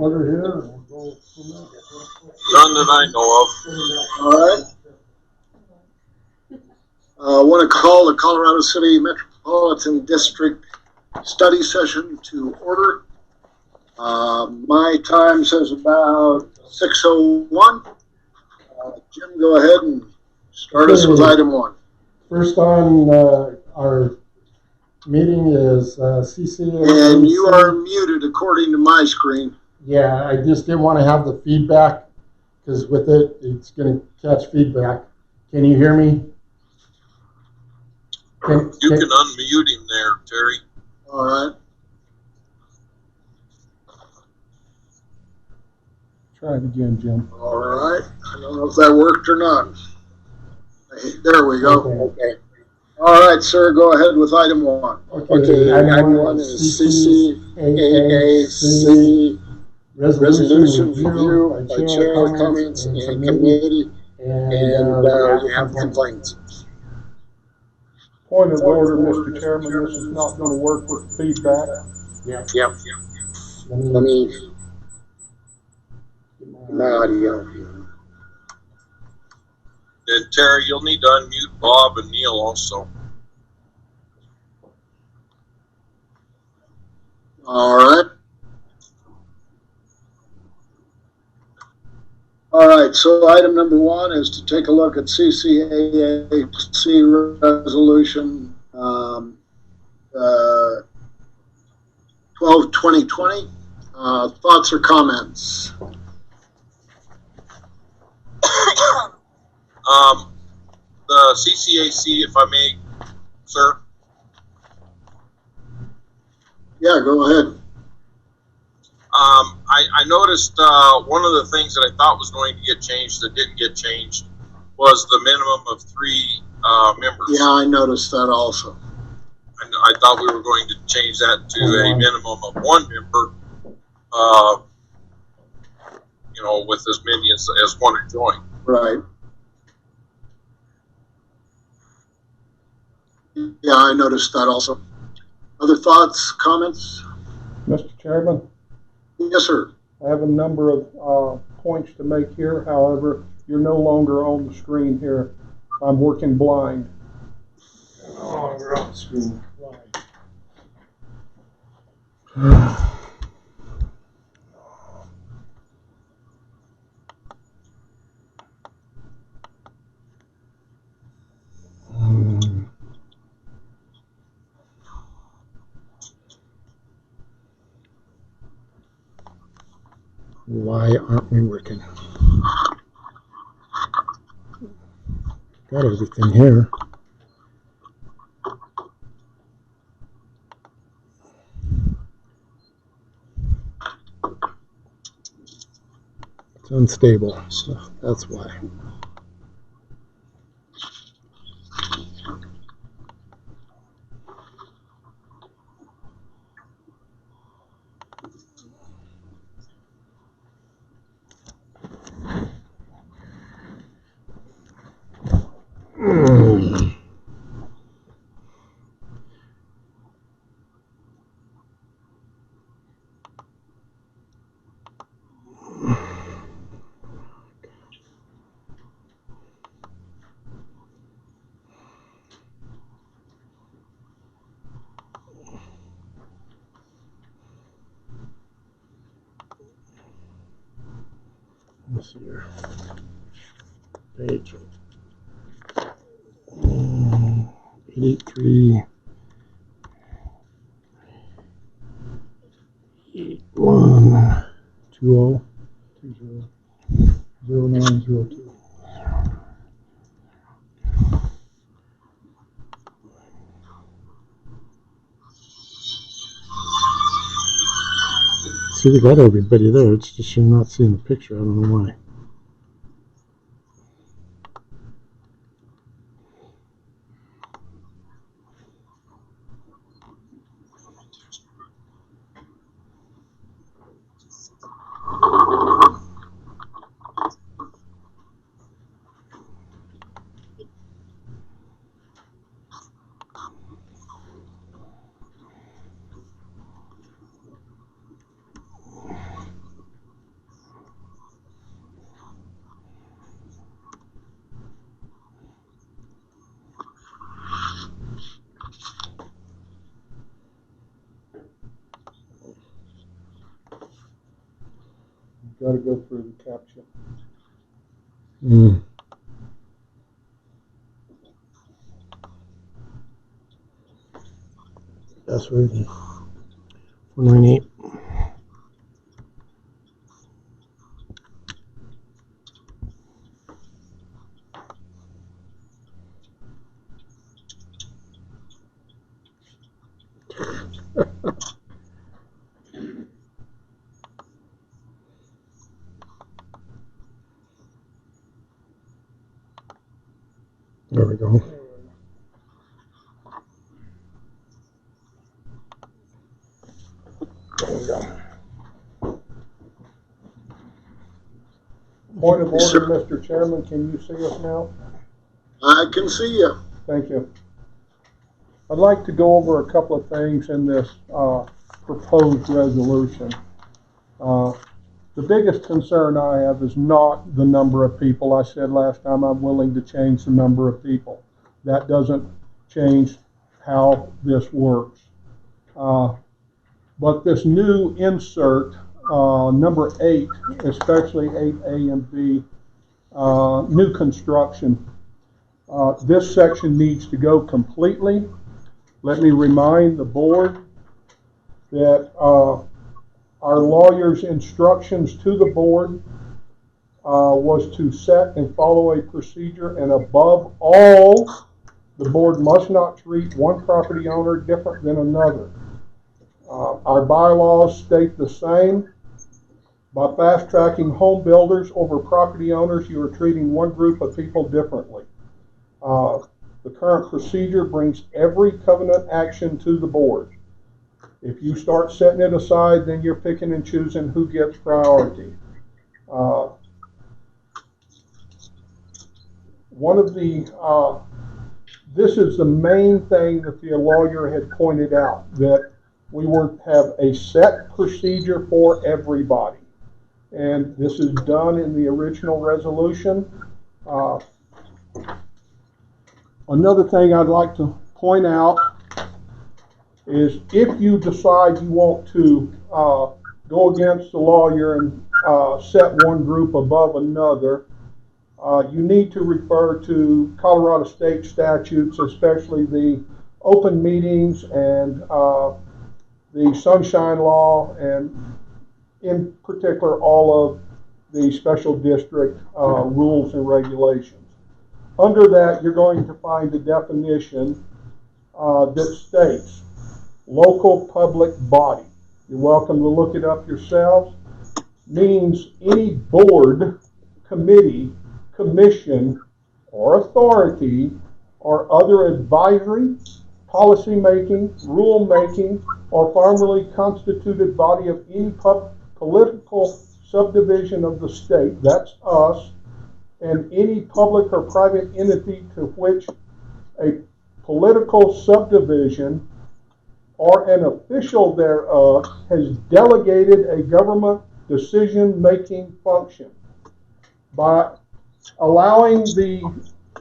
order here. We'll go from there. None that I know of. All right. I want to call the Colorado City Metropolitan District study session to order. My time says about 6:01. Jim, go ahead and start us with item 1. First on our meeting is Ccmd. And you are muted according to my screen. Yeah, I just didn't want to have the feedback because with it, it's going to catch feedback. Can you hear me? You can unmute him there, Terry. All right. Try it again, Jim. All right. I don't know if that worked or not. There we go. Okay. All right, sir. Go ahead with item 1. Okay. Item 1 is CCAAC resolution review by chair comments and committee, and you have complaints. Point of order, Mr. Chairman. This is not going to work with feedback. Yep. Let me get my audio. And Terry, you'll need to unmute Bob and Neil also. All right. All right, so item number 1 is to take a look at CCAAC resolution 12/2020. Thoughts or comments? The CCAC, if I may, sir. Yeah, go ahead. I noticed one of the things that I thought was going to get changed that didn't get changed was the minimum of 3 members. Yeah, I noticed that also. I thought we were going to change that to a minimum of 1 member, with as many as want to join. Right. Yeah, I noticed that also. Other thoughts, comments? Mr. Chairman? Yes, sir. I have a number of points to make here. However, you're no longer on the screen here. I'm working blind. Oh, you're on the screen. Why aren't we working? Got everything here. It's unstable, so that's why. Let's see here. Page 83 81 20 0902. See, we got everybody there. It's just you're not seeing the picture. I don't know why. Got to go through the caption. That's reading. 498. There we go. There we go. Point of Yes, order, sir. Mr. Chairman, can you see us now? I can see you. Thank you. I'd like to go over a couple of things in this proposed resolution. The biggest concern I have is not the number of people. I said last time I'm willing to change the number of people. That doesn't change how this works. But this new insert, number 8, especially 8A and B, new construction. This section needs to go completely. Let me remind the board that our lawyer's instructions to the board was to set and follow a procedure, and above all, the board must not treat one property owner different than another. Our bylaws state the same. By fast-tracking home builders over property owners, you are treating one group of people differently. The current procedure brings every covenant action to the board. If you start setting it aside, then you're picking and choosing who gets priority. This is the main thing that the lawyer had pointed out, that we would have a set procedure for everybody. And this is done in the original resolution. Another thing I'd like to point out is if you decide you want to go against the lawyer and set one group above another, you need to refer to Colorado state statutes, especially the open meetings and the sunshine law, and in particular all of the special district rules and regulations. Under that, you're going to find a definition that states local public body. You're welcome to look it up yourselves. Means any board, committee, commission, or authority, or other advisory, policy making, rule making, or formally constituted body of any political subdivision of the state, that's us, and any public or private entity to which a political subdivision or an official thereof has delegated a government decision-making function. By allowing the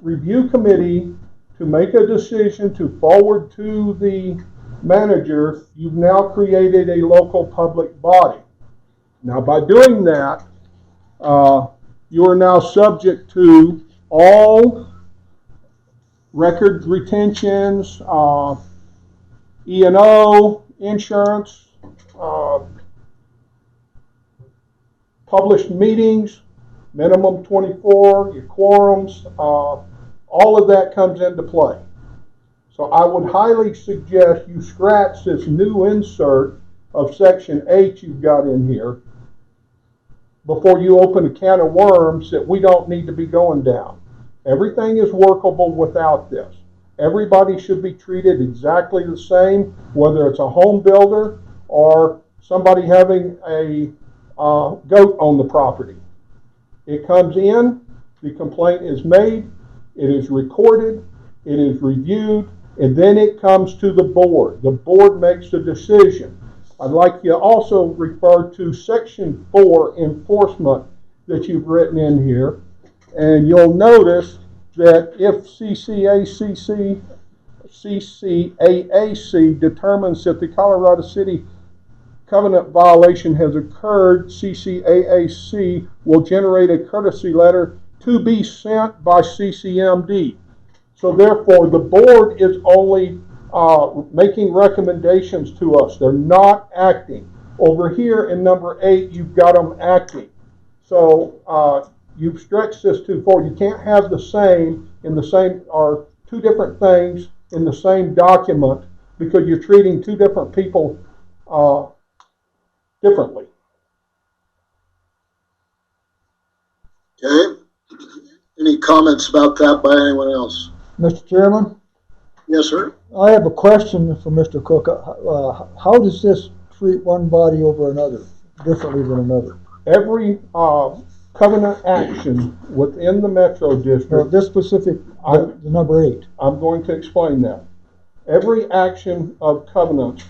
review committee to make a decision to forward to the manager, you've now created a local public body. Now, by doing that, you are now subject to all record retentions, E&O, insurance, published meetings, minimum 24, your quorums, all of that comes into play. So I would highly suggest you scratch this new insert of section 8 you've got in here before you open a can of worms that we don't need to be going down. Everything is workable without this. Everybody should be treated exactly the same, whether it's a home builder or somebody having a goat on the property. It comes in, the complaint is made, it is recorded, it is reviewed, and then it comes to the board. The board makes the decision. I'd like you to also refer to section 4 enforcement that you've written in here, and you'll notice that if CCAAC determines that the Colorado City covenant violation has occurred, CCAAC will generate a courtesy letter to be sent by Ccmd. So therefore, the board is only making recommendations to us. They're not acting. Over here in number 8, you've got them acting. So you've stretched this too far. You can't have the same in the same, or two different things in the same document, because you're treating two different people differently. Okay. Any comments about that by anyone else? Mr. Chairman, Yes, sir. I have a question for Mr. Cook. How does this treat one body over another differently than another? Every covenant action within the Metro District, This specific, the number 8. I'm going to explain that. Every action of covenant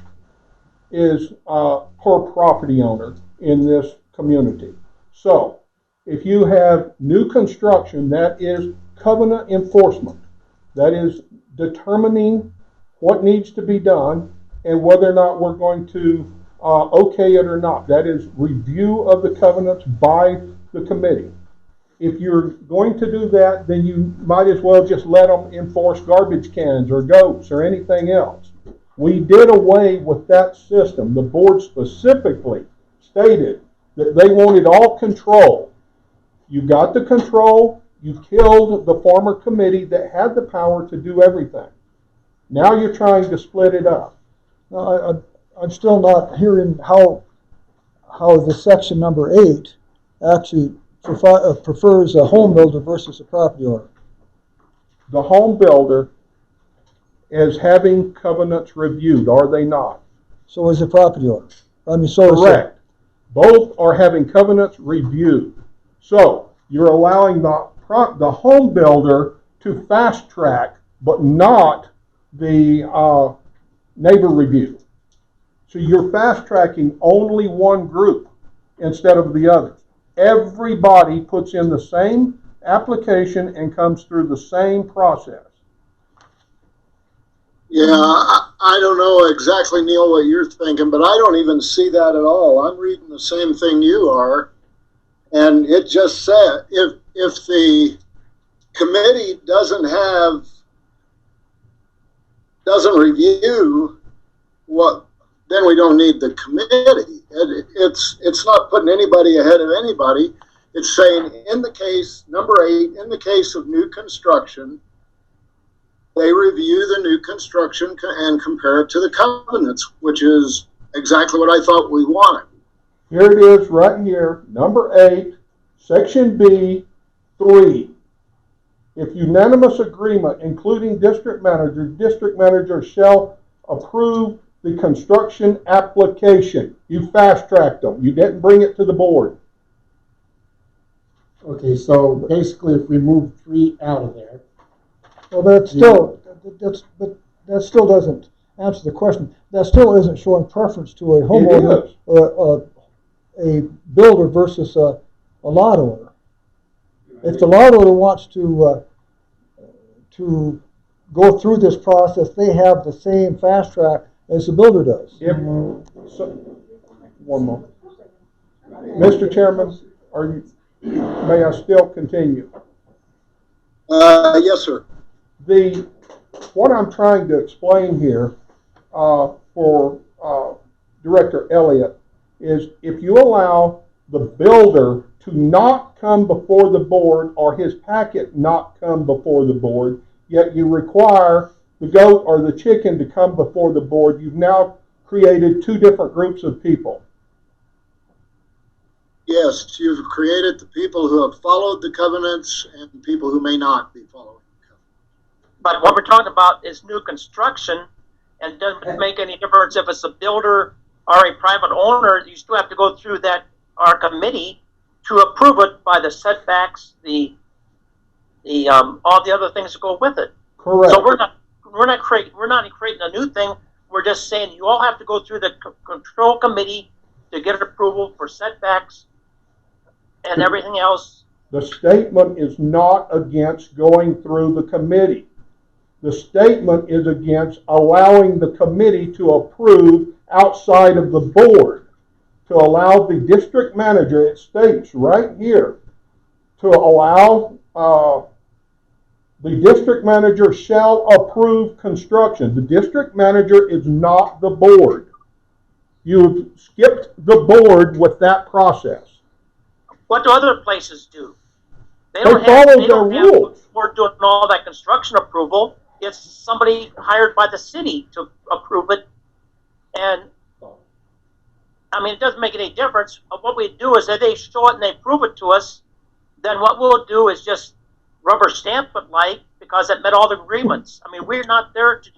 is per property owner in this community. So if you have new construction, that is covenant enforcement. That is determining what needs to be done and whether or not we're going to okay it or not. That is review of the covenants by the committee. If you're going to do that, then you might as well just let them enforce garbage cans or goats or anything else. We did away with that system. The board specifically stated that they wanted all control. You got the control, you killed the former committee that had the power to do everything. Now you're trying to split it up. Now, I'm still not hearing how the section number 8 actually prefers a home builder versus a property owner. The home builder is having covenants reviewed, are they not? So is the property owner. I mean, so Correct. Both are having covenants reviewed. So you're allowing the home builder to fast track, but not the neighbor review. So you're fast tracking only one group instead of the other. Everybody puts in the same application and comes through the same process. Yeah, I don't know exactly, Neil, what you're thinking, but I don't even see that at all. I'm reading the same thing you are, and it just said if the committee doesn't review what, then we don't need the committee. It's not putting anybody ahead of anybody. It's saying in the case number 8, in the case of new construction, they review the new construction and compare it to the covenants, which is exactly what I thought we wanted. Here it is right here, number 8, section B, 3. If unanimous agreement, including district manager shall approve the construction application. You fast-tracked them. You didn't bring it to the board. Okay, so basically if we move 3 out of there. Well, that still doesn't answer the question. That still isn't showing preference to a homeowner or a builder versus a lot owner. If the lot owner wants to go through this process, they have the same fast track as the builder does. One moment. Mr. Chairman, may I still continue? Yes, sir. What I'm trying to explain here for Director Elliott is if you allow the builder to not come before the board or his packet not come before the board, yet you require the goat or the chicken to come before the board, you've now created 2 different groups of people. Yes, you've created the people who have followed the covenants and the people who may not be following the covenants. But what we're talking about is new construction, and it doesn't make any difference if it's a builder or a private owner. You still have to go through our committee to approve it by the setbacks, the all the other things that go with it. Correct. So we're not creating a new thing. We're just saying you all have to go through the control committee to get approval for setbacks and everything else. The statement is not against going through the committee. The statement is against allowing the committee to approve outside of the board. to allow the district manager, it states right here, to allow the district manager shall approve construction. The district manager is not the board. You've skipped the board with that process. What do other places do? They They don't follow have their rules. we're doing all that construction approval. It's somebody hired by the city to approve it. And I mean, it doesn't make any difference. What we do is that they show it and they prove it to us. Then what we'll do is just rubber stamp it because it met all the agreements. I mean, we're not there to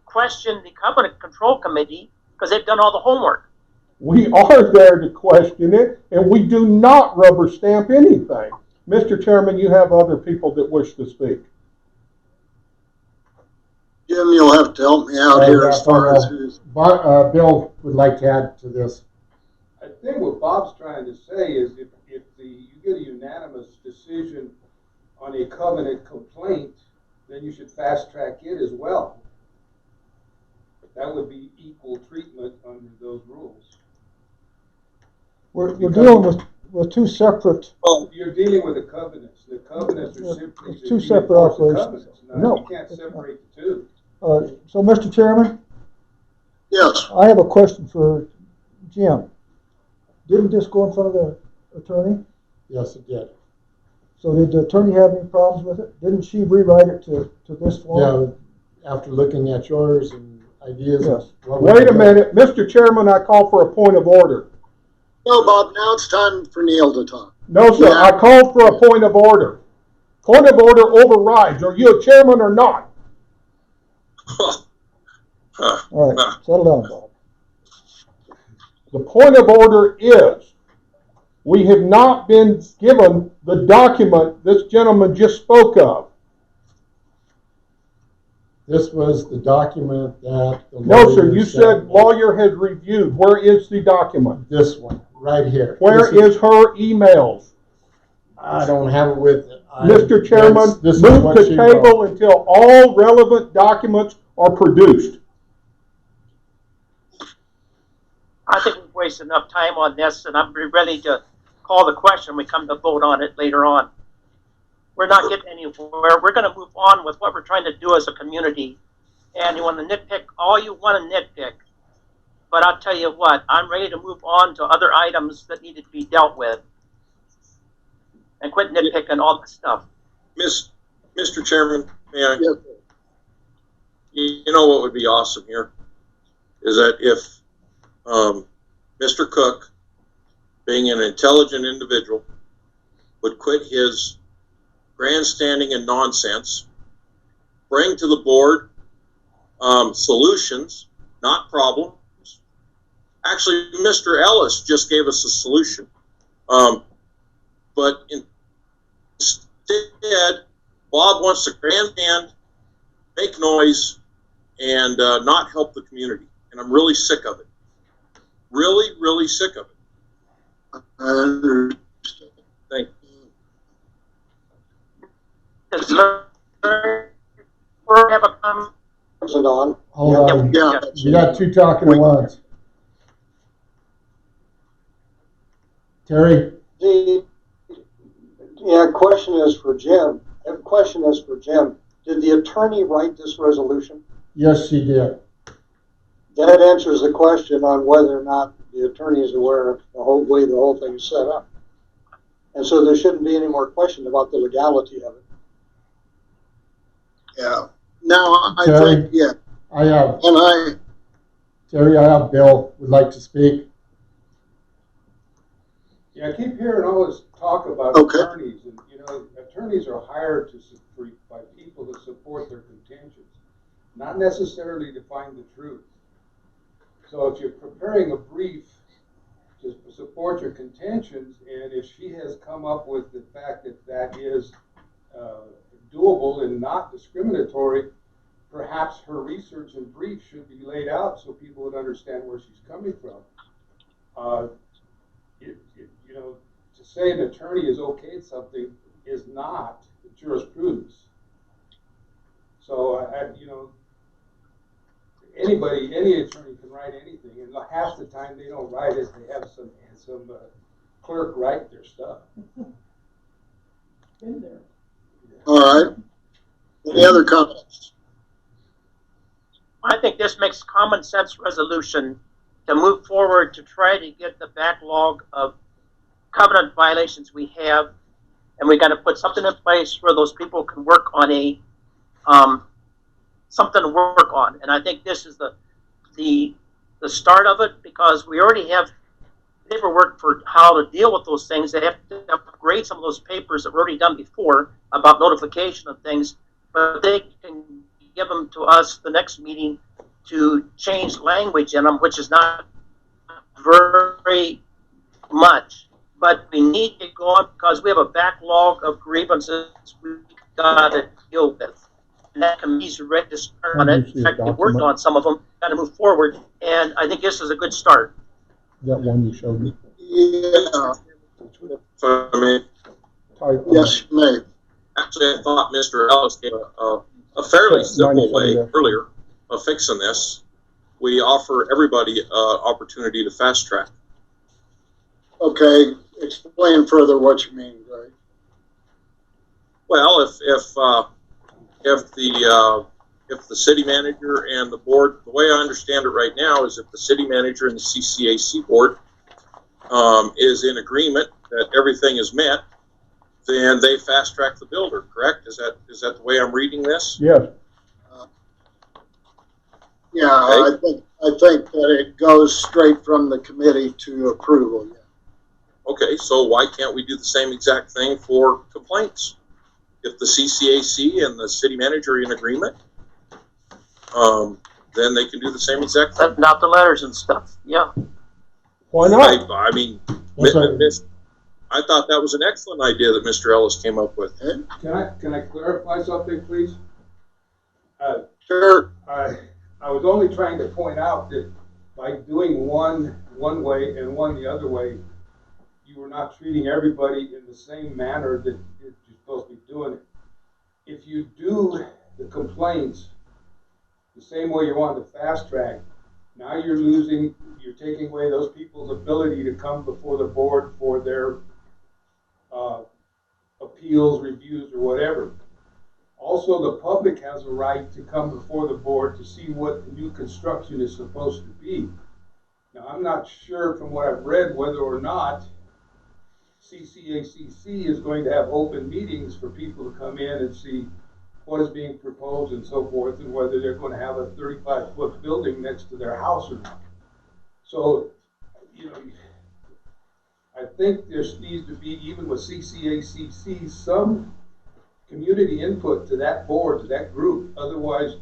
question the Covenant Control Committee because they've done all the homework. We are there to question it, and we do not rubber stamp anything. Mr. Chairman, you have other people that wish to speak. Jim, you'll have to help me out here as far as who's. Bill would like to add to this. I think what Bob's trying to say is if you get a unanimous decision on a covenant complaint, then you should fast track it as well. That would be equal treatment under those rules. We're dealing with two separate. Well, you're dealing with the covenants. The covenants are simply Two separate operations. No, you can't separate the two. So, Mr. Chairman, Yes. I have a question for Jim. Didn't this go in front of the attorney? Yes, it did. So did the attorney have any problems with it? Didn't she rewrite it to this form? Yeah, after looking at yours and ideas. Yes. Wait a minute, Mr. Chairman, I call for a point of order. No, Bob, now it's time for Neil to talk. No, sir, Yeah. I called for a point of order. Point of order overrides. Are you a chairman or not? All right, settle down, Bob. The point of order is we have not been given the document this gentleman just spoke of. This was the document that the No, lawyer sir, you sent said me. lawyer has reviewed. Where is the document? This one, right here. Where This is her emails? I don't have it with it. Mr. Chairman, this is move what the she table wrote. until all relevant documents are produced. I think we've wasted enough time on this, and I'm ready to call the question. We come to vote on it later on. We're not getting anywhere. We're going to move on with what we're trying to do as a community. And you want to nitpick all you want to nitpick. But I'll tell you what, I'm ready to move on to other items that need to be dealt with. And quit nitpicking all this stuff. Mr. Chairman, may I? Yes. You know what would be awesome here is that if Mr. Cook, being an intelligent individual, would quit his grandstanding and nonsense, bring to the board solutions, not problems. Actually, Mr. Ellis just gave us a solution. But instead, Bob wants to grandstand, make noise, and not help the community. And I'm really sick of it. Really, really sick of it. I understand. Thank you. Does Larry have a comment? Is it on? Hold on. Yeah. You got two talking at once. Terry? Question is for Jim. Question is for Jim. Did the attorney write this resolution? Yes, she did. That answers the question on whether or not the attorney is aware of the whole way the whole thing is set up. And so there shouldn't be any more question about the legality of it. Yeah. Now, I Terry? think, yeah. Terry, I have Bill would like to speak. Yeah, I keep hearing all this talk about Okay. attorneys, and attorneys are hired by people to support their contentions, not necessarily to find the truth. So if you're preparing a brief to support your contentions, and if she has come up with the fact that that is doable and not discriminatory, perhaps her research and brief should be laid out so people would understand where she's coming from. To say an attorney is okay at something is not jurisprudence. So anybody, any attorney can write anything, and half the time they don't write it, they have some clerk write their stuff. Been there. All right. Any other comments? I think this makes common sense resolution to move forward to try to get the backlog of covenant violations we have, and we got to put something in place where those people can work on a something to work on. And I think this is the start of it, because we already have paperwork for how to deal with those things. They have to upgrade some of those papers that were already done before about notification of things, but they can give them to us the next meeting to change language in them, which is not very much. But we need to go on because we have a backlog of grievances we've got to deal with. And that committee's ready to start on it. In fact, we worked on some of them, got to move forward. And I think this is a good start. That one you showed me. Yeah. So, I mean, Yes, you may. actually, I thought Mr. Ellis gave a fairly simple way earlier of fixing this. We offer everybody an opportunity to fast track. Okay, explain further what you mean, Greg. Well, if the city manager and the board, the way I understand it right now is if the city manager and the CCAC board is in agreement that everything is met, then they fast track the builder. Correct? Is that the way I'm reading this? Yes. Yeah, I think that it goes straight from the committee to approval. Yeah. Okay, so why can't we do the same exact thing for complaints? If the CCAC and the city manager are in agreement, then they can do the same exact thing. Sending out the letters and stuff. Yeah. Why not? I mean, That's right. I thought that was an excellent idea that Mr. Ellis came up with. Can I clarify something, please? Sure. I was only trying to point out that by doing one way and one the other way, you were not treating everybody in the same manner that you're supposed to be doing it. If you do the complaints the same way you want to fast track, now you're taking away those people's ability to come before the board for their appeals, reviews, or whatever. Also, the public has a right to come before the board to see what the new construction is supposed to be. Now, I'm not sure from what I've read whether or not CCACC is going to have open meetings for people to come in and see what is being proposed and so forth, and whether they're going to have a 35-foot building next to their house or not. So, I think there needs to be, even with CCACC, some community input to that board, to that group. Otherwise,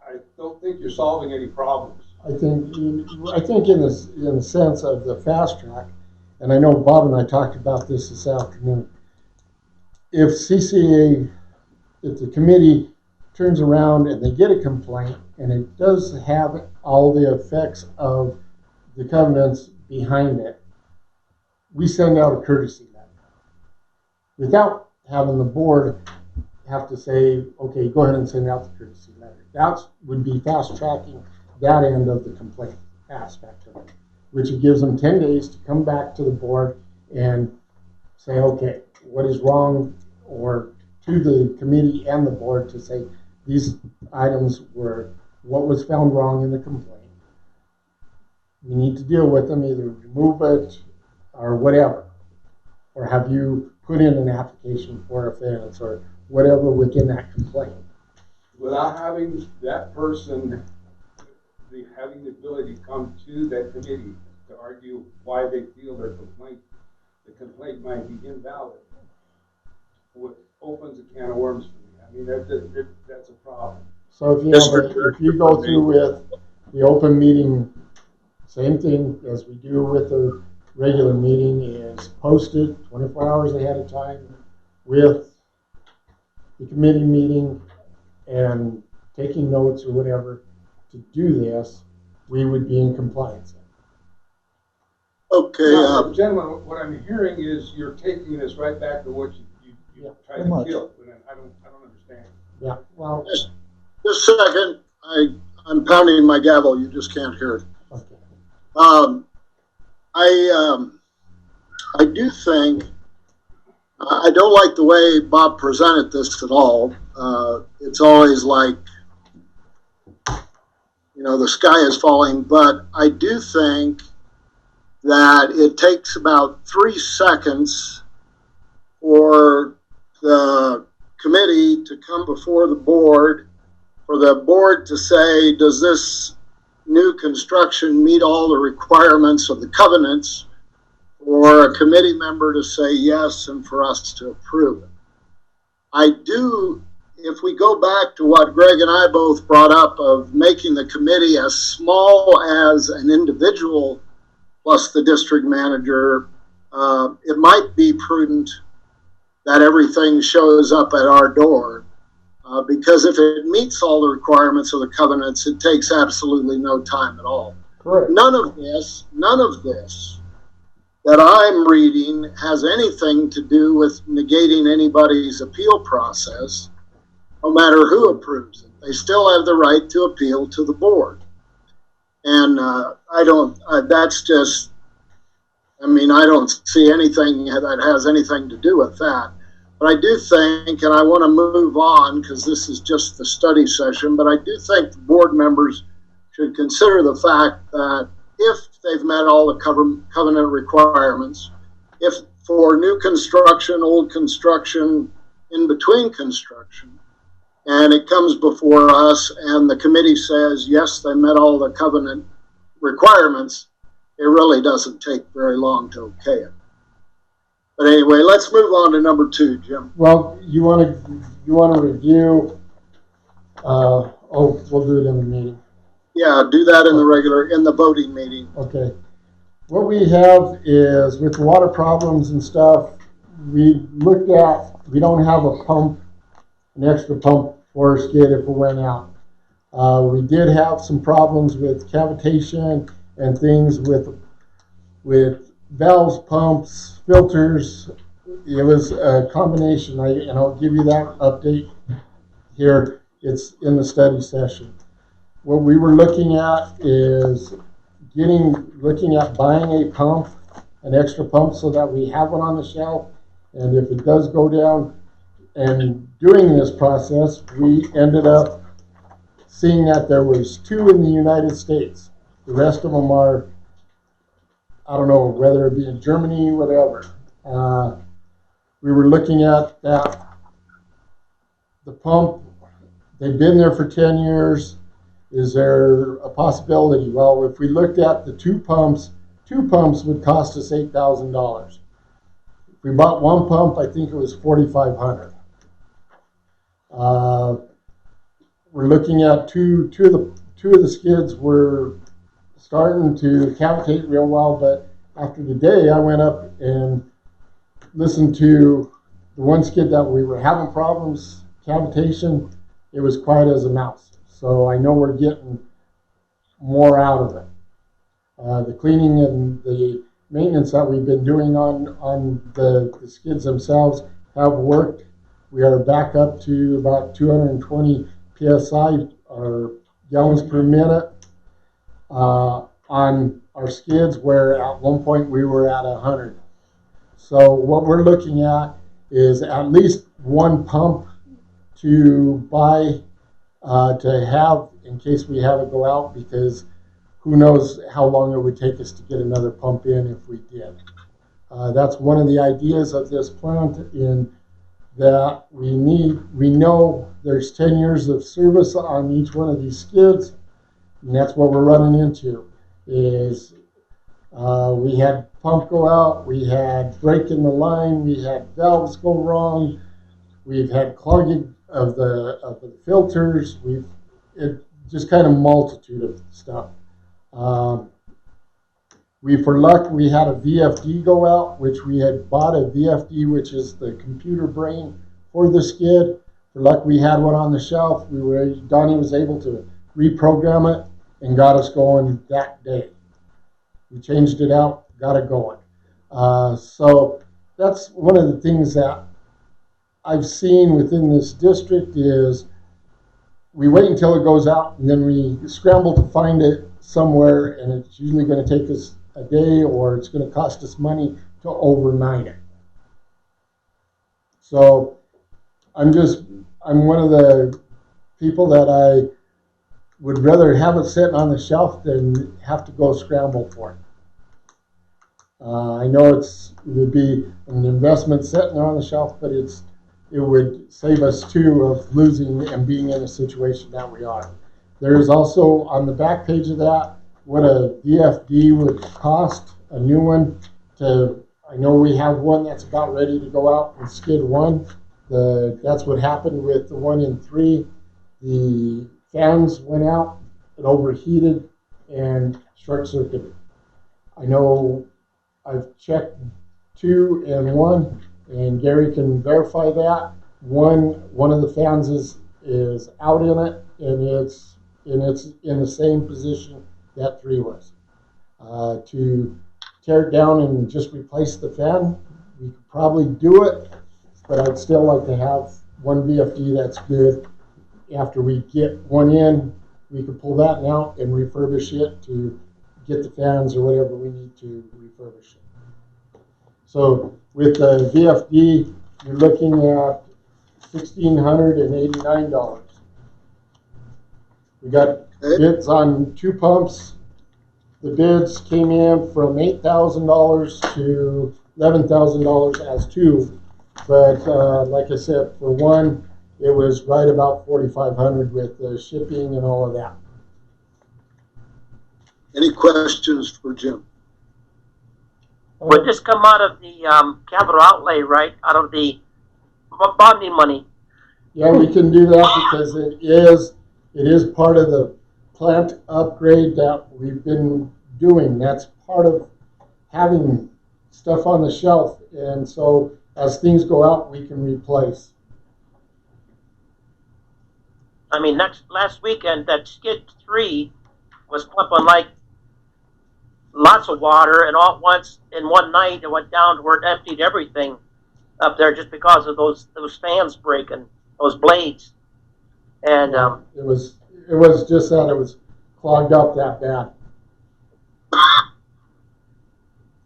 I don't think you're solving any problems. I think in the sense of the fast track, and I know Bob and I talked about this afternoon. If the committee turns around and they get a complaint and it does have all the effects of the covenants behind it, we send out a courtesy letter without having the board have to say, okay, go ahead and send out the courtesy letter. That would be fast tracking that end of the complaint aspect of it, which it gives them 10 days to come back to the board and say, okay, what is wrong, or to the committee and the board to say these items were what was found wrong in the complaint. We need to deal with them, either remove it or whatever, or have you put in an application for a variance or whatever within that complaint. Without having that person having the ability to come to that committee to argue why they feel the complaint might be invalid, what opens a can of worms for me. I mean, that's a problem. So if you go through with the open meeting, same thing as we do with the regular meeting, is posted 24 hours ahead of time with the committee meeting and taking notes or whatever to do this, we would be in compliance. Okay. Now, gentlemen, what I'm hearing is you're taking this right back to what you tried to kill. And I don't understand. Yeah. Well, Just a second. I'm pounding my gavel. You just can't hear it. Okay. I do think, I don't like the way Bob presented this at all. It's always like, the sky is falling, but I do think that it takes about 3 seconds for the committee to come before the board, for the board to say, does this new construction meet all the requirements of the covenants, or a committee member to say yes and for us to approve it. If we go back to what Greg and I both brought up of making the committee as small as an individual plus the district manager, it might be prudent that everything shows up at our door. Because if it meets all the requirements of the covenants, it takes absolutely no time at all. Correct. None of this that I'm reading has anything to do with negating anybody's appeal process, no matter who approves it. They still have the right to appeal to the board. And I don't see anything that has anything to do with that. But I do think, and I want to move on because this is just the study session, but I do think the board members should consider the fact that if they've met all the covenant requirements, if for new construction, old construction, in between construction, and it comes before us and the committee says, yes, they met all the covenant requirements, it really doesn't take very long to okay it. But anyway, let's move on to number 2, Jim. Well, you want to review? We'll do it in the meeting. Yeah, do that in the voting meeting. Okay. What we have is with water problems and stuff, we looked at, we don't have a pump, an extra pump for a skid if it went out. We did have some problems with cavitation and things with valves, pumps, filters. It was a combination. I'll give you that update here. It's in the study session. What we were looking at is looking at buying a pump, an extra pump, so that we have one on the shelf. And if it does go down, and doing this process, we ended up seeing that there was 2 in the United States. The rest of them are, I don't know, whether it be in Germany, whatever. We were looking at that. The pump, they've been there for 10 years. Is there a possibility? Well, if we looked at the 2 pumps would cost us $8,000. If we bought 1 pump, I think it was $4,500. We're looking at two of the skids were starting to cavitate real well, but after the day, I went up and listened to the one skid that we were having problems, cavitation. It was quiet as a mouse. So I know we're getting more out of it. The cleaning and the maintenance that we've been doing on the skids themselves have worked. We are back up to about 220 PSI, or gallons per minute, on our skids, where at one point we were at 100. So what we're looking at is at least 1 pump to buy, to have in case we have it go out, because who knows how long it would take us to get another pump in if we did. That's one of the ideas of this plant, in that we know there's 10 years of service on each one of these skids, and that's what we're running into. Is we had pump go out, we had break in the line, we had valves go wrong, we've had clogging of the filters, just kind of multitude of stuff. For luck, we had a VFD go out, which we had bought a VFD, which is the computer brain for the skid. For luck, we had one on the shelf. Donnie was able to reprogram it and got us going that day. We changed it out, got it going. So that's one of the things that I've seen within this district is we wait until it goes out, and then we scramble to find it somewhere, and it's usually going to take us a day, or it's going to cost us money to overnight it. So I'm one of the people that I would rather have it sitting on the shelf than have to go scramble for it. I know it would be an investment sitting on the shelf, but it would save us too of losing and being in a situation that we are. There is also on the back page of that what a VFD would cost, a new one. I know we have one that's about ready to go out in skid 1. That's what happened with the 1 in 3. The fans went out, it overheated and short circuited. I know I've checked 2 and 1, and Gary can verify that. One of the fans is out in it, and it's in the same position that 3 was. To tear it down and just replace the fan, we could probably do it, but I'd still like to have one VFD that's good. After we get one in, we could pull that out and refurbish it to get the fans or whatever we need to refurbish it. So with the VFD, you're looking at $1,689. We got bids on 2 pumps. The bids came in from $8,000 to $11,000 as 2, but like I said, for 1, it was right about $4,500 with the shipping and all of that. Any questions for Jim? Would this come out of the capital outlay, right? Out of the bonding money? Yeah, we can do that because it is part of the plant upgrade that we've been doing. That's part of having stuff on the shelf, and so as things go out, we can replace. I mean, last weekend, that skid 3 was pumping like lots of water, and all at once, in one night, it went down to where it emptied everything up there just because of those fans breaking, those blades. And it was just that it was clogged up that bad.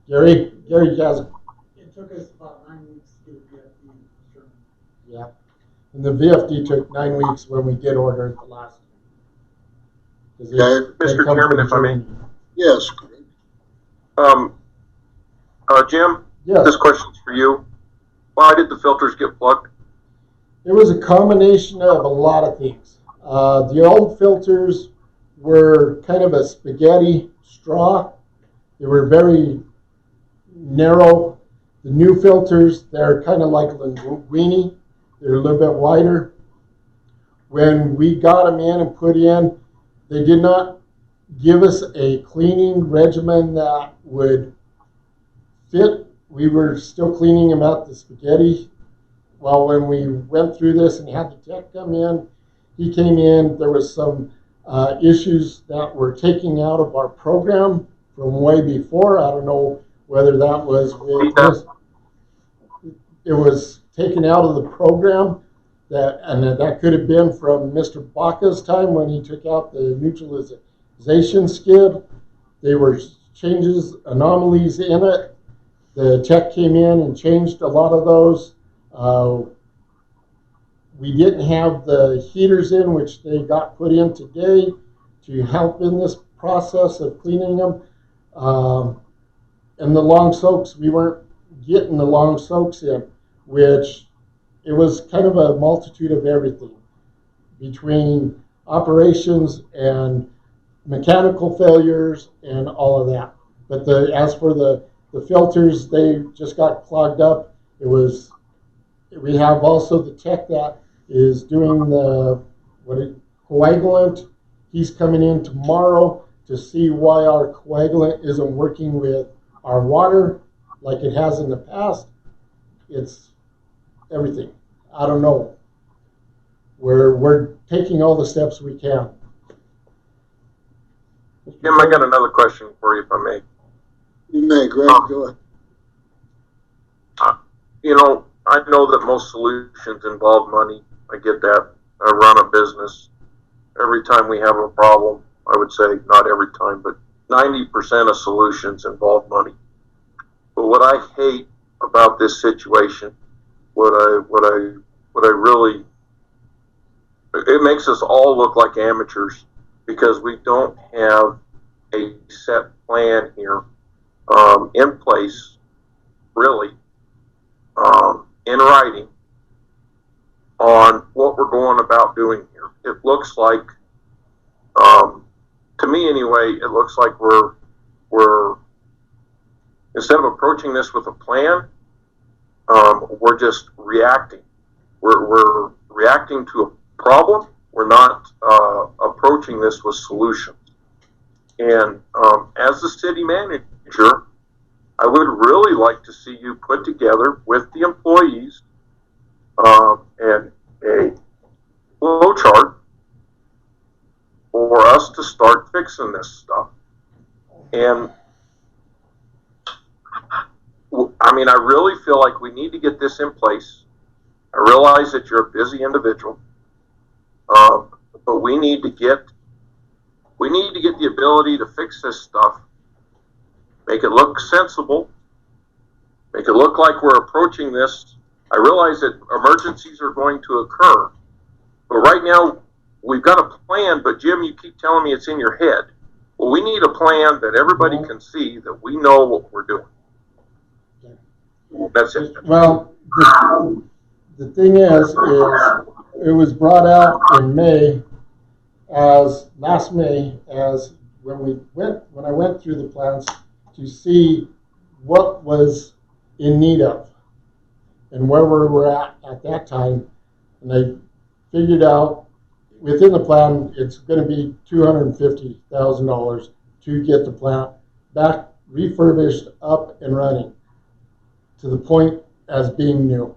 Gary has. It took us about 9 weeks to get the VFD. Yeah, and the VFD took 9 weeks when we did order it the last time. Okay. Mr. Chairman, if I may. Yes. Jim, Yes. this question's for you. Why did the filters get plugged? It was a combination of a lot of things. The old filters were kind of a spaghetti straw. They were very narrow. The new filters, they're kind of like linguine. They're a little bit wider. When we got them in and put in, they did not give us a cleaning regimen that would fit. We were still cleaning them out the spaghetti. Well, when we went through this and had the tech come in, he came in, there was some issues that were taking out of our program from way before. I don't know whether that was with this. It was taken out of the program, that could have been from Mr. Baca's time when he took out the neutralization skid. There were changes, anomalies in it. The tech came in and changed a lot of those. We didn't have the heaters in, which they got put in today to help in this process of cleaning them. And the long soaks, we weren't getting the long soaks in, which it was kind of a multitude of everything between operations and mechanical failures and all of that. But as for the filters, they just got clogged up. We have also the tech that is doing the coagulant. He's coming in tomorrow to see why our coagulant isn't working with our water like it has in the past. It's everything. I don't know. We're taking all the steps we can. Jim, I got another question for you, if I may. You may, Greg, go ahead. I know that most solutions involve money. I get that. I run a business. every time we have a problem, I would say not every time, but 90% of solutions involve money. But what I hate about this situation, what I really, it makes us all look like amateurs because we don't have a set plan here in place, really, in writing on what we're going about doing here. It looks like, to me anyway, it looks like we're instead of approaching this with a plan, we're just reacting. We're reacting to a problem. We're not approaching this with solutions. And as the city manager, I would really like to see you put together with the employees and a flow chart for us to start fixing this stuff. And I mean, I really feel like we need to get this in place. I realize that you're a busy individual, but we need to get the ability to fix this stuff, make it look sensible, make it look like we're approaching this. I realize that emergencies are going to occur, but right now we've got a plan, but Jim, you keep telling me it's in your head. Well, we need a plan that everybody can see that we know what we're doing. That's it. Well, the thing is it was brought out in May, last May, as when I went through the plans to see what was in need of and where we were at that time, and I figured out within the plan it's going to be $250,000 to get the plant back refurbished, up and running to the point as being new.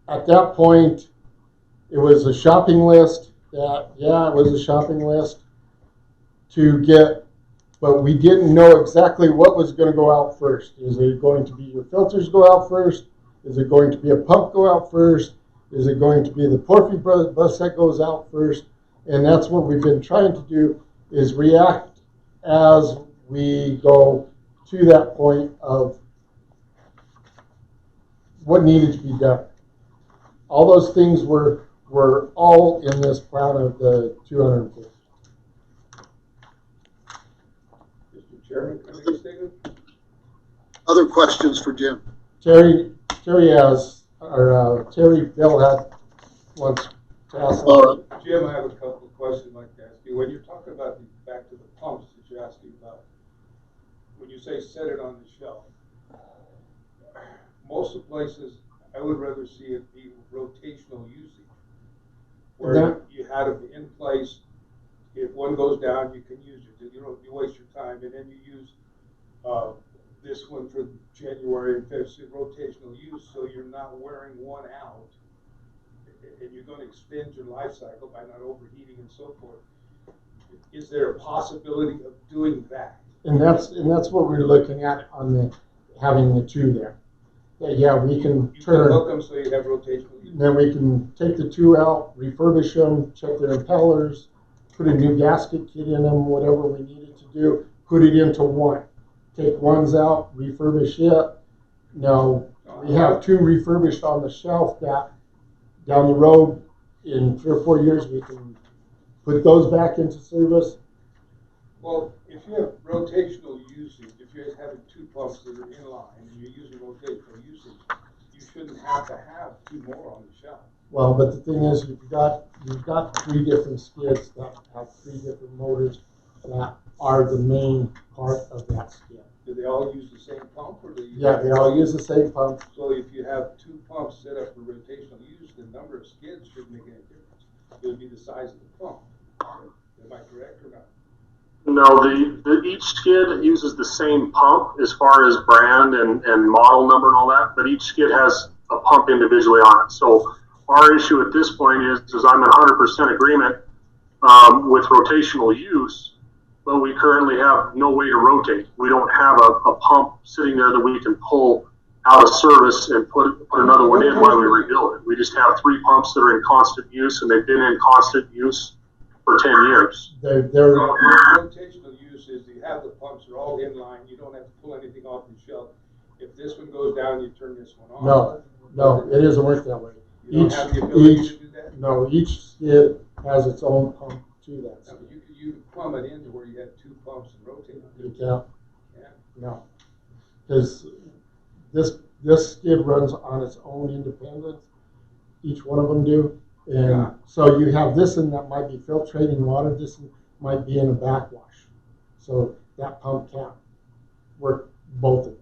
At that point, it was a shopping list it was a shopping list to get, but we didn't know exactly what was going to go out first. Is it going to be your filters go out first? Is it going to be a pump go out first? Is it going to be the porphy bus that goes out first? And that's what we've been trying to do, is react as we go to that point of what needed to be done. All those things were all in this plan of the 250. Mr. Chairman, can I make a statement? Other questions for Jim? Terry Bill had wants to ask. All right. Jim, I have a couple of questions I'd like to ask you. When you're talking about back to the pumps that you're asking about, when you say set it on the shelf, most of the places I would rather see it be rotational usage, where you had it in place. If one goes down, you can use it. You waste your time, and then you use this one for January and February. Rotational use, so you're not wearing one out, and you're going to extend your life cycle by not overheating and so forth. Is there a possibility of doing that? And that's what we're looking at on having the two there. Yeah, we can turn. You hook them so you have rotational use. Then we can take the two out, refurbish them, check their impellers, put a new gasket kit in them, whatever we needed to do, put it into one. Take ones out, refurbish it. Now, we have two refurbished on the shelf that down the road in 3 or 4 years we can put those back into service. Well, if you have rotational usage, if you're having two pumps that are in line and you're using rotational usage, you shouldn't have to have two more on the shelf. Well, but the thing is, you've got 3 different skids that have 3 different motors that are the main part of that skid. Do they all use the same pump, or do Yeah, they all use the same pump. So if you have 2 pumps set up for rotational use, the number of skids shouldn't make any difference. It would be the size of the pump. Am I correct or not? No, each skid uses the same pump as far as brand and model number and all that, but each skid has a pump individually on it. So our issue at this point is I'm in 100% agreement with rotational use, but we currently have no way to rotate. We don't have a pump sitting there that we can pull out of service and put another one in while we rebuild it. We just have 3 pumps that are in constant use, and they've been in constant use for 10 years. they're Rotational use is you have the pumps, they're all in line, you don't have to pull anything off the shelf. If this one goes down, you turn this one on. no, it doesn't work that way. You don't have the ability to do that? No, each skid has its own pump to that. No, you plumb it into where you had two pumps and rotate. You can't, Yeah. no. Because this skid runs on its own independent, each one of them do. And Yeah. so you have this one that might be filtrating water, this one might be in a backwash. So that pump can't work both of them.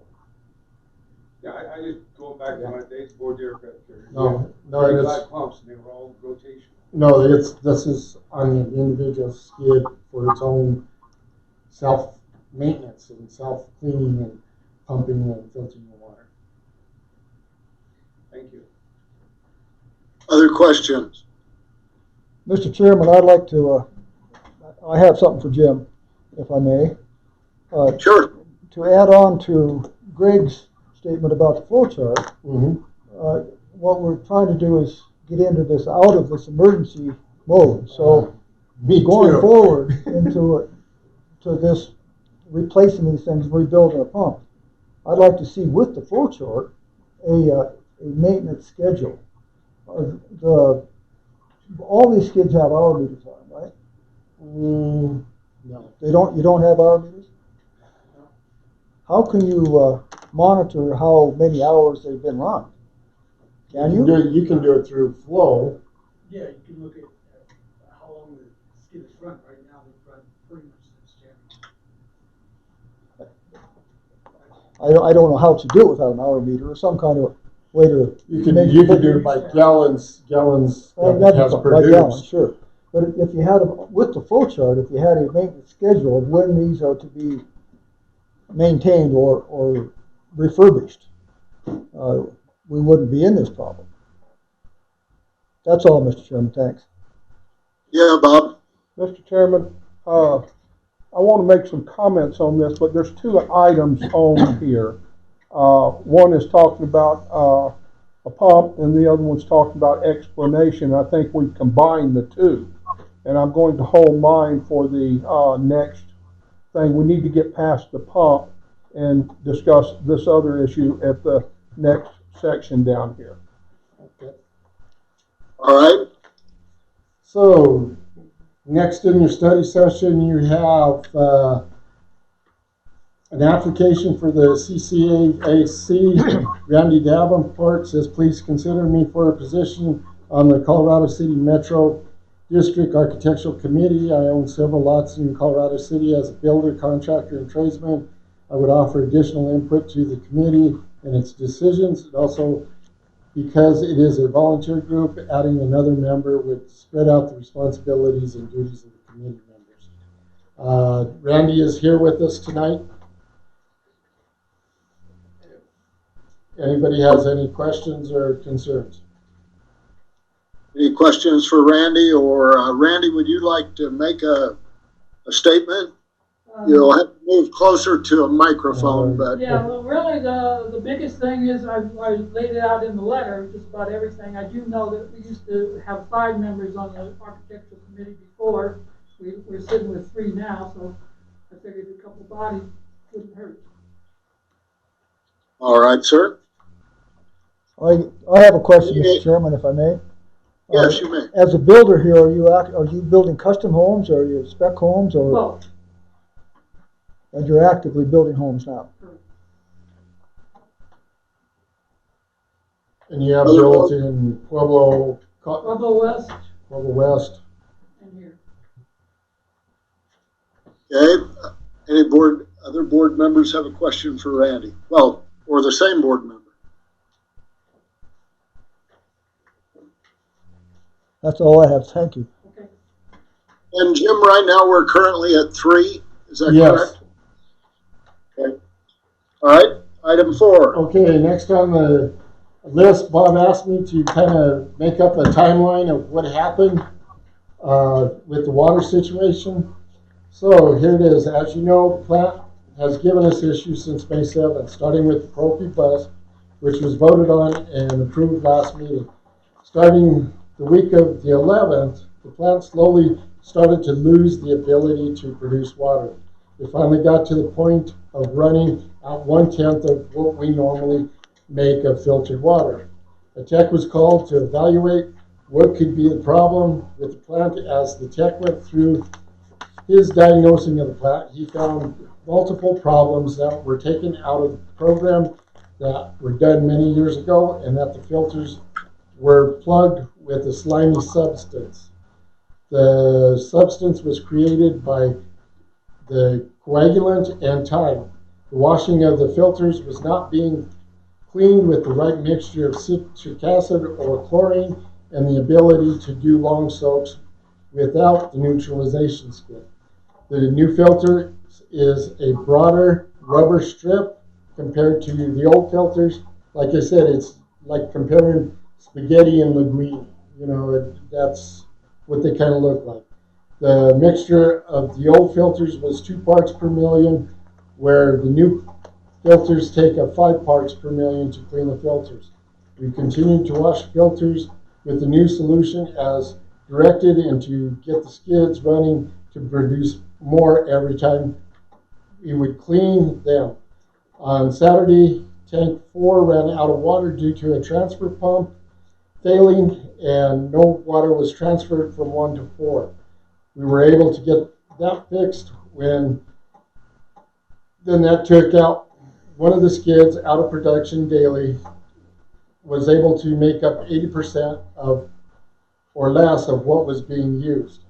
Yeah, I just going back to my days aboard the aircraft carrier. No, no, We had it's, 5 pumps and they were all rotational. no, this is on an individual skid for its own self-maintenance and self-cleaning and pumping and filtering the water. Thank you. Other questions? Mr. Chairman, I'd like to, I have something for Jim, if I may. Sure. To add on to Greg's statement about the flow chart, Mm-hmm. what we're trying to do is get into this, out of this emergency mode. So Me going too. forward into to this replacing these things, rebuilding a pump, I'd like to see with the flow chart a maintenance schedule. All these skids have hour meters on them, right? No. You don't have hour meters? How can you monitor how many hours they've been run? Can you? You can do it through flow. Yeah, you can look at how long the skid is run. Right now, they've run pretty much since January. I don't know how to do it without an hour meter or some kind of way to. You can do it by gallons that has By produced. gallon, sure. But if you had, with the flow chart, if you had a maintenance schedule of when these are to be maintained or refurbished, we wouldn't be in this problem. That's all, Mr. Chairman, thanks. Yeah, Bob. Mr. Chairman, I want to make some comments on this, but there's 2 items on here. One is talking about a pump, and the other one's talking about explanation. I think we've combined the 2, and I'm going to hold mine for the next thing. We need to get past the pump and discuss this other issue at the next section down here. Okay. All right. So, next in your study session, you have an application for the CCAC. Randy Davenport says, please consider me for a position on the Colorado City Metro District Architectural Committee. I own several lots in Colorado City as a builder, contractor, and tradesman. I would offer additional input to the committee and its decisions. And also, because it is a volunteer group, adding another member would spread out the responsibilities and duties of the committee members. Randy is here with us tonight. Anybody has any questions or concerns? Any questions for Randy? Or Randy, would you like to make a statement? You'll have to move closer to a microphone, but Yeah, well, really, the biggest thing is I laid it out in the letter, just about everything. I do know that we used to have 5 members on the architectural committee before. We're sitting with 3 now, so I figured a couple bodies wouldn't hurt. all right, sir. I have a question, Mr. Chairman, if I may. Yes, you may. As a builder here, are you building custom homes, or are you spec homes, or? Well, And you're actively building homes now? And you have built in Pueblo West West. and here. Okay. Any other board members have a question for Randy? Well, or the same board member? That's all I have, thank you. Okay. And Jim, right now we're currently at 3. Is that Yes. correct? Okay. All right. Item 4. Okay, next on the list, Bob asked me to kind of make up a timeline of what happened with the water situation. So here it is. As you know, Plant has given us issues since May 7th, starting with the Propy bus, which was voted on and approved last meeting. Starting the week of the 11th, the plant slowly started to lose the ability to produce water. It finally got to the point of running at 1/10 of what we normally make of filtered water. A tech was called to evaluate what could be the problem with the plant. As the tech went through his diagnosing of the plant, he found multiple problems that were taken out of the program that were done many years ago, and that the filters were plugged with a slimy substance. The substance was created by the coagulant and time. The washing of the filters was not being cleaned with the right mixture of citric acid or chlorine, and the ability to do long soaks without the neutralization skid. The new filter is a broader rubber strip compared to the old filters. Like I said, it's like comparing spaghetti and linguine. You know, that's what they kind of look like. The mixture of the old filters was 2 parts per million, where the new filters take up 5 parts per million to clean the filters. We continued to wash filters with the new solution as directed, and to get the skids running to produce more every time we would clean them. On Saturday, tank 4 ran out of water due to a transfer pump failing, and no water was transferred from 1 to 4. We were able to get that fixed then that took out one of the skids out of production daily, was able to make up 80% of or less of what was being used.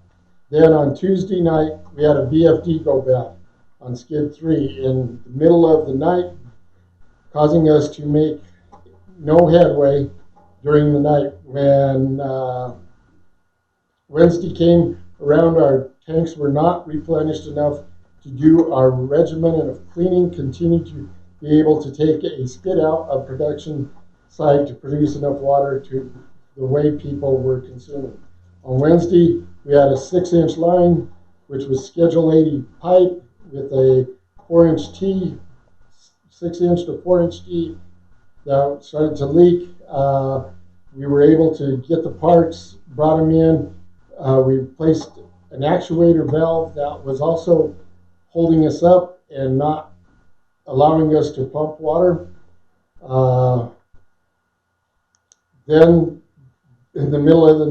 Then on Tuesday night, we had a VFD go bad on skid 3 in the middle of the night, causing us to make no headway during the night. When Wednesday came around, our tanks were not replenished enough to do our regimen of cleaning, continued to be able to take a skid out of production site to produce enough water to the way people were consuming. On Wednesday, we had a 6-inch line, which was Schedule 80 pipe with a 4-inch T, 6-inch to 4-inch T that started to leak. We were able to get the parts, brought them in. We placed an actuator valve that was also holding us up and not allowing us to pump water. Then in the middle of the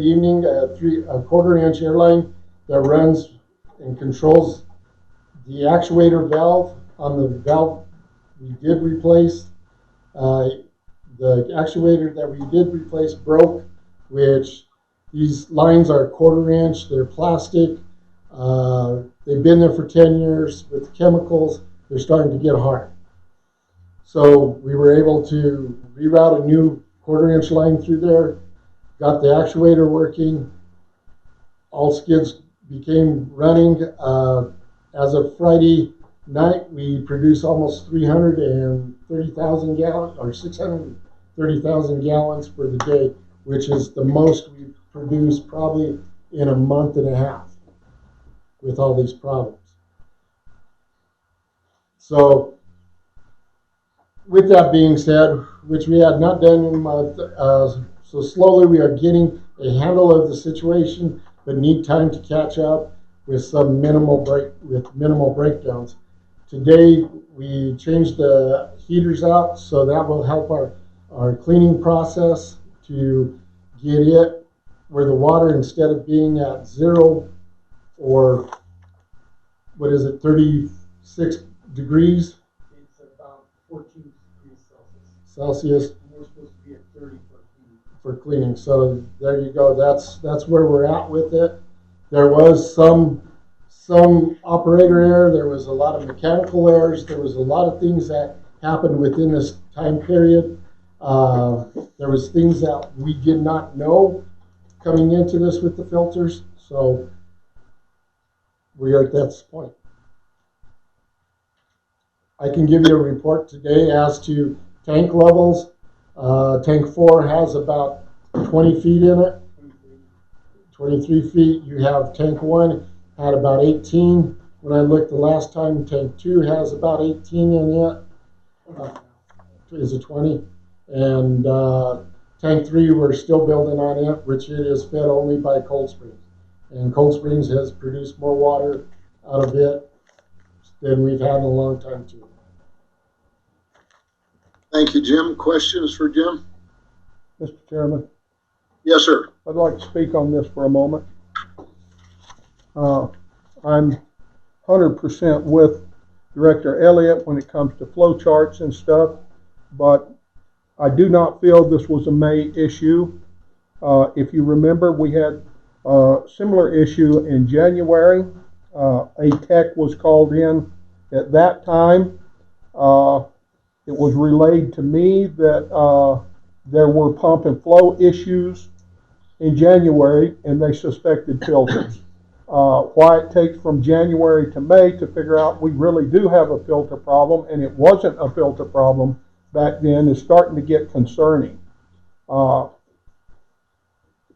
evening, a 1/4-inch airline that runs and controls the actuator valve on the valve we did replace. The actuator that we did replace broke, which these lines are 1/4-inch, they're plastic. They've been there for 10 years with chemicals. They're starting to get hard. So we were able to reroute a new 1/4-inch line through there, got the actuator working. All skids became running. As of Friday night, we produced almost 330,000 gallons, or 630,000 gallons for the day, which is the most we've produced probably in a month and a half with all these problems. So with that being said, which we had not done in a month, so slowly we are getting a handle of the situation, but need time to catch up with some minimal breakdowns. Today we changed the heaters out, so that will help our cleaning process to get it where the water, instead of being at 0 or 36 degrees. It's about 14 degrees Celsius. And we're supposed to be at 30 for cleaning. So there you go. That's where we're at with it. There was some operator error. There was a lot of mechanical errors. There was a lot of things that happened within this time period. There was things that we did not know coming into this with the filters. So we are at that point. I can give you a report today as to tank levels. Tank 4 has about 20 feet in it, 23 feet. You have tank 1 had about 18. When I looked the last time, tank 2 has about 18 in it. Is it 20? And Tank 3, we're still building on it, which it is fed only by Cold Springs. And Cold Springs has produced more water out of it than we've had in a long time, too. Thank you, Jim. Questions for Jim? Mr. Chairman, Yes, sir. I'd like to speak on this for a moment. I'm 100% with Director Elliott when it comes to flow charts and stuff, but I do not feel this was a May issue. If you remember, we had a similar issue in January. A tech was called in at that time. It was relayed to me that there were pump and flow issues in January, and they suspected filters. Why it takes from January to May to figure out we really do have a filter problem, and it wasn't a filter problem back then, is starting to get concerning.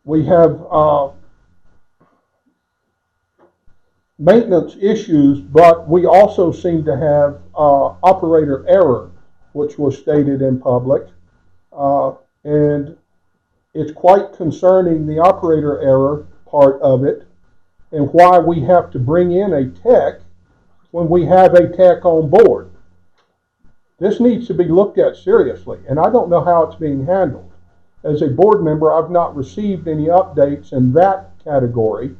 We have maintenance issues, but we also seem to have operator error, which was stated in public. And it's quite concerning, the operator error part of it, and why we have to bring in a tech when we have a tech on board. This needs to be looked at seriously, and I don't know how it's being handled. As a board member, I've not received any updates in that category.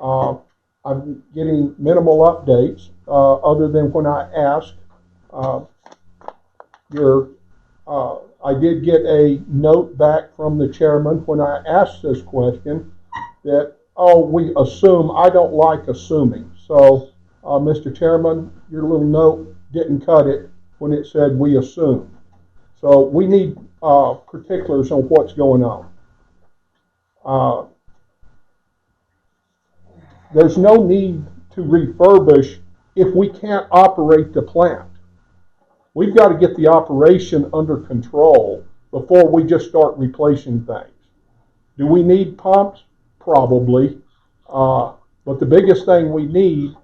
I'm getting minimal updates, other than when I ask. I did get a note back from the chairman when I asked this question that, oh, we assume. I don't like assuming. So, Mr. Chairman, your little note didn't cut it when it said we assume. So we need particulars on what's going on. There's no need to refurbish if we can't operate the plant. We've got to get the operation under control before we just start replacing things. Do we need pumps? Probably. But the biggest thing we need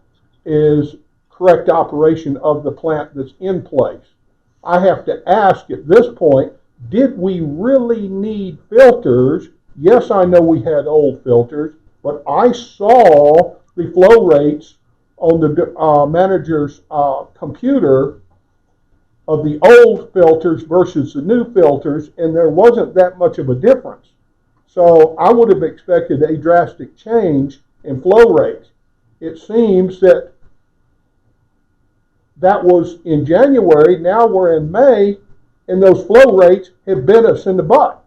is correct operation of the plant that's in place. I have to ask at this point, did we really need filters? Yes, I know we had old filters, but I saw the flow rates on the manager's computer of the old filters versus the new filters, and there wasn't that much of a difference. So I would have expected a drastic change in flow rates. It seems that was in January, now we're in May, and those flow rates have bit us in the butt.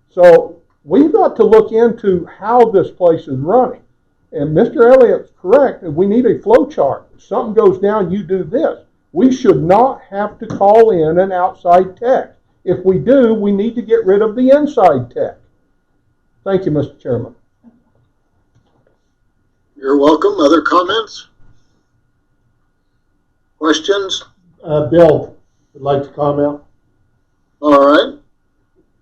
So we've got to look into how this place is running. And Mr. Elliott's correct, we need a flow chart. If something goes down, you do this. We should not have to call in an outside tech. If we do, we need to get rid of the inside tech. Thank you, Mr. Chairman. You're welcome. Other comments? Questions? Bill would like to comment. All right.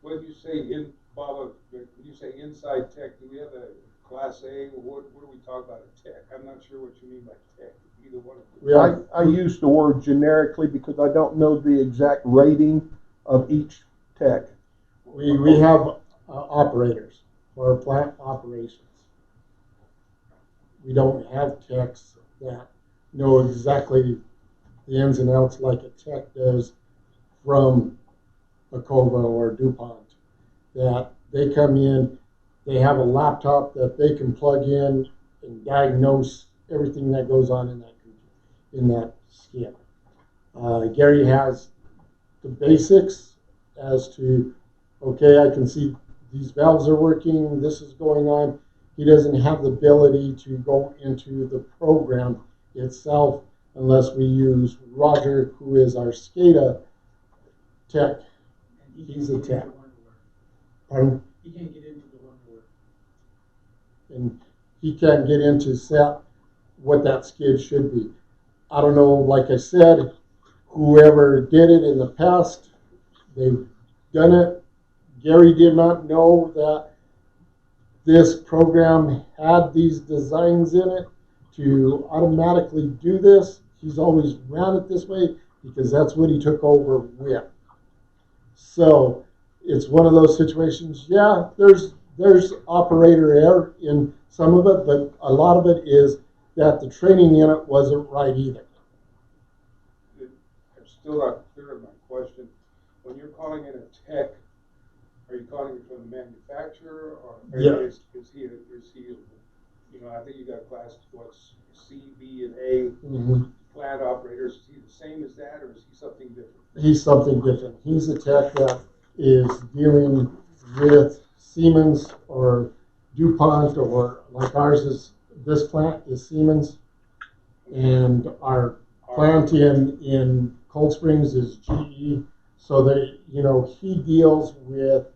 When you say Bob, when you say inside tech, do we have a Class A? What do we talk about a tech? I'm not sure what you mean by tech. Either one of them. I use the word generically because I don't know the exact rating of each tech. We have operators for plant operations. We don't have techs that know exactly the ins and outs like a tech does from a Cova or DuPont. That they come in, they have a laptop that they can plug in and diagnose everything that goes on in that skid. Gary has the basics as to, okay, I can see these valves are working, this is going on. He doesn't have the ability to go into the program itself unless we use Roger, who is our SCADA tech. He's a tech. Pardon? He can't get into the one word. And he can't get into set what that skid should be. I don't know, like I said, whoever did it in the past, they've done it. Gary did not know that this program had these designs in it to automatically do this. He's always ran it this way because that's what he took over with. So it's one of those situations, yeah, there's operator error in some of it, but a lot of it is that the training in it wasn't right either. I'm still not clear on my question. When you're calling in a tech, are you calling it from the manufacturer, or Yeah. is he, you know, I think you got class, what's C, B, and A Mm-hmm. plant operators. Is he the same as that, or is he something different? He's something different. He's a tech that is dealing with Siemens or DuPont, or like ours is, this plant is Siemens, and our plant in Cold Springs is GE. So they, you know, he deals with